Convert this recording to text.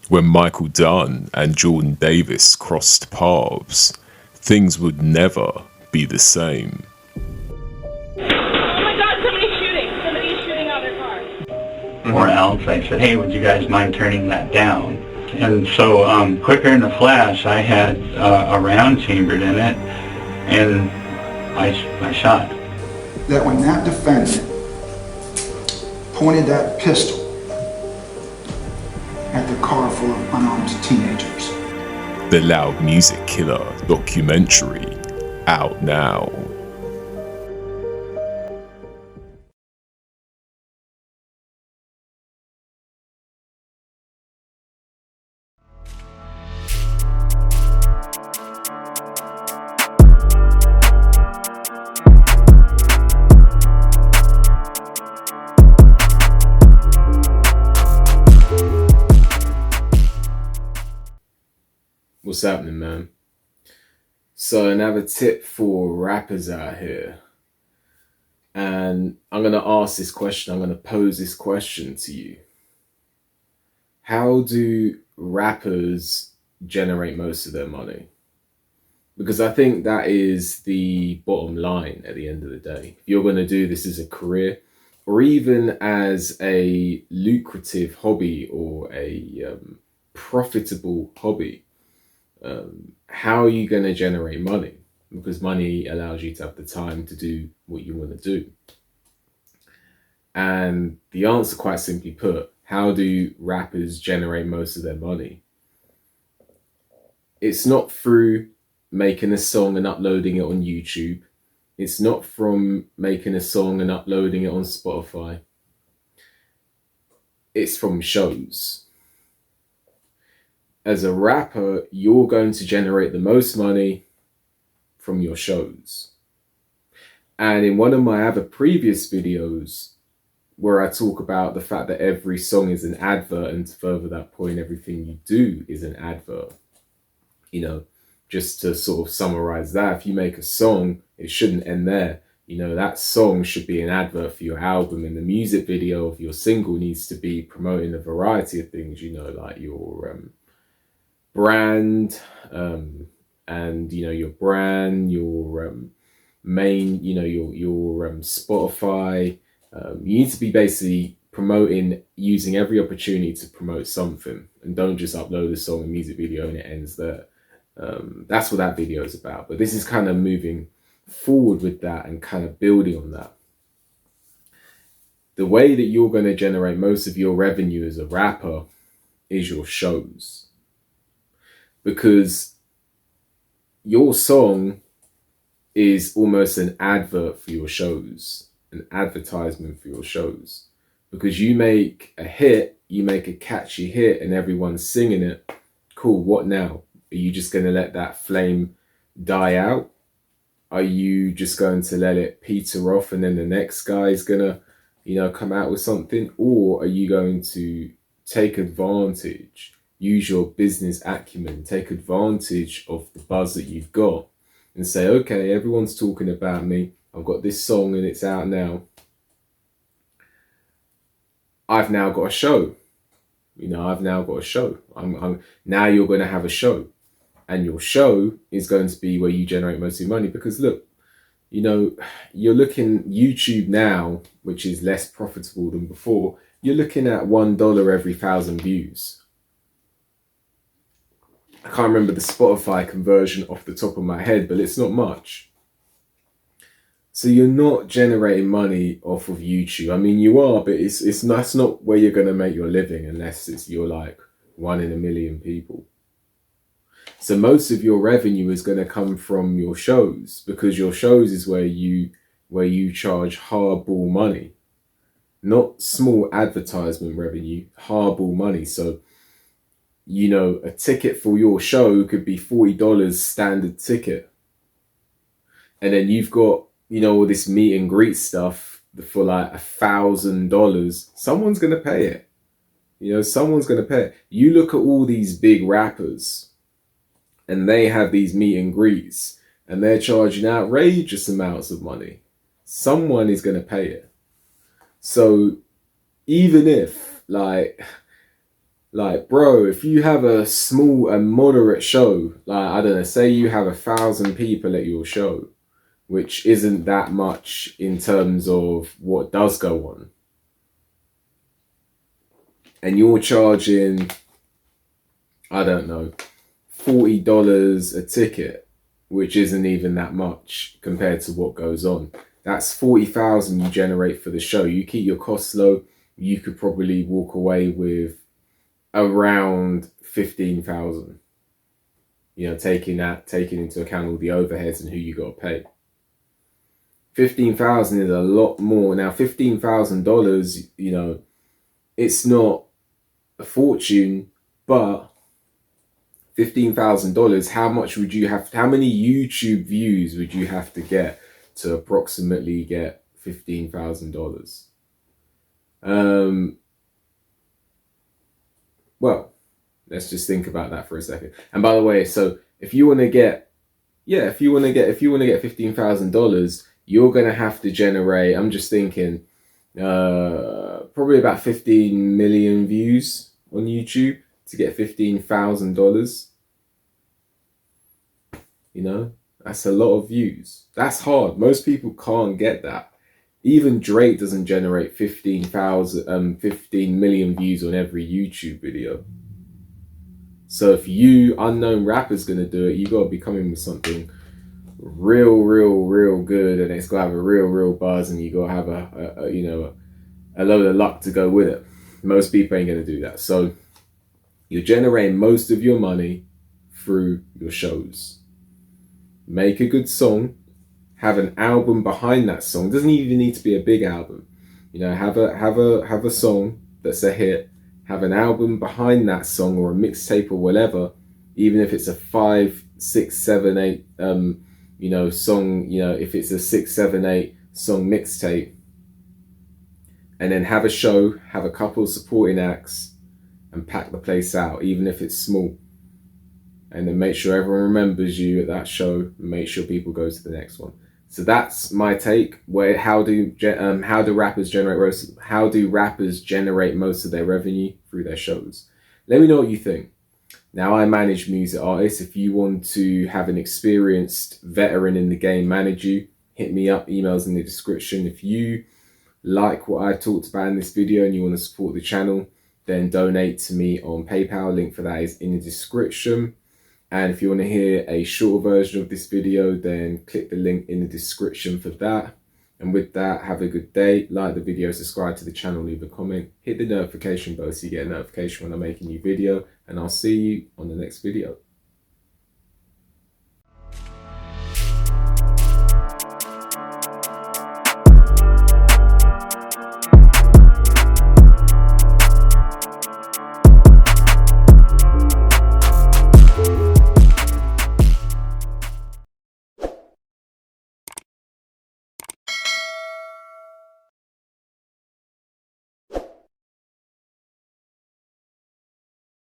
When Michael Dunn and Jordan Davis crossed paths, things would never be the same. Oh my God, somebody's shooting. Somebody's shooting out their car. Or else I said, hey, would you guys mind turning that down? And so quicker in the flash, I had a round chambered in it, and I shot. That when that defendant pointed that pistol at the car full of unarmed teenagers. The Loud Music Killer documentary, out now. What's happening, man? So another tip for rappers out here, and I'm going to ask this question, I'm going to pose this question to you. How do rappers generate most of their money? Because I think that is the bottom line at the end of the day. If you're going to do this as a career, or even as a lucrative hobby or a profitable hobby, how are you going to generate money? Because money allows you to have the time to do what you want to do. And the answer, quite simply put, how do rappers generate most of their money? It's not through making a song and uploading it on YouTube. It's not from making a song and uploading it on Spotify. It's from shows. As a rapper, you're going to generate the most money from your shows. And in one of my other previous videos, where I talk about the fact that every song is an advert, and to further that point, everything you do is an advert. You know, just to sort of summarize that, if you make a song, it shouldn't end there. You know, that song should be an advert for your album, and the music video of your single needs to be promoting a variety of things, you know, like your brand, and you know, your brand, your main, you know, your Spotify. You need to be basically promoting, using every opportunity to promote something, and don't just upload a song and music video and it ends there. That's what that video is about. But this is kind of moving forward with that and kind of building on that. The way that you're going to generate most of your revenue as a rapper is your shows. Because your song is almost an advert for your shows, an advertisement for your shows. Because you make a hit, you make a catchy hit and everyone's singing it. Cool, what now? Are you just going to let that flame die out? Are you just going to let it peter off and then the next guy's going to, you know, come out with something? Or are you going to take advantage, use your business acumen, take advantage of the buzz that you've got and say, okay, everyone's talking about me. I've got this song and it's out now. I've now got a show. You know, I've now got a show. Now you're going to have a show. And your show is going to be where you generate most of your money. Because look, you know, you're looking YouTube now, which is less profitable than before. You're looking at $1 every 1,000 views. I can't remember the Spotify conversion off the top of my head, but it's not much. So you're not generating money off of YouTube. I mean, you are, but that's not where you're going to make your living unless you're like 1 in a million people. So most of your revenue is going to come from your shows, because your shows is where you charge hardball money, not small advertisement revenue, hardball money. So, you know, a ticket for your show could be $40 standard ticket. And then you've got, you know, all this meet and greet stuff for like $1,000. Someone's going to pay it. You know, someone's going to pay it. You look at all these big rappers and they have these meet and greets and they're charging outrageous amounts of money. Someone is going to pay it. So even if, like, Like, bro, if you have a small and moderate show, like, I don't know, say you have 1,000 people at your show, which isn't that much in terms of what does go on, and you're charging, I don't know, $40 a ticket, which isn't even that much compared to what goes on. That's 40,000 you generate for the show. You keep your costs low, you could probably walk away with around 15,000. You know, taking into account all the overheads and who you got to pay. 15,000 is a lot more. Now, $15,000, you know, it's not a fortune, but $15,000, how much would you have, how many YouTube views would you have to get to approximately get $15,000? Well, let's just think about that for a second. And by the way, so if you want to get $15,000, you're gonna have to generate, I'm just thinking, probably about 15 million views on YouTube to get $15,000. You know, that's a lot of views. That's hard. Most people can't get that. Even Drake doesn't generate 15 million views on every YouTube video. So if you unknown rapper's gonna do it, you gotta be coming with something real good, and it's gotta have a real buzz, and you gotta have a you know, a load of luck to go with it. Most people ain't gonna do that. So you're generating most of your money through your shows. Make a good song, have an album behind that song. It doesn't even need to be a big album. You know, have a song that's a hit, have an album behind that song, or a mixtape or whatever, even if it's a 5, 6, 7, 8 you know, song, you know, if it's a 6, 7, 8 song mixtape, and then have a show, have a couple of supporting acts, and pack the place out, even if it's small. And then make sure everyone remembers you at that show, and make sure people go to the next one. So that's my take. How do rappers generate most of their revenue? Through their shows. Let me know what you think. Now, I manage music artists. If you want to have an experienced veteran in the game manage you, hit me up. Emails in the description. If you like what I talked about in this video and you want to support the channel, then donate to me on PayPal. Link for that is in the description. And if you want to hear a shorter version of this video, then click the link in the description for that. And with that, have a good day. Like the video, subscribe to the channel, leave a comment, hit the notification bell so you get a notification when I make a new video. And I'll see you on the next video.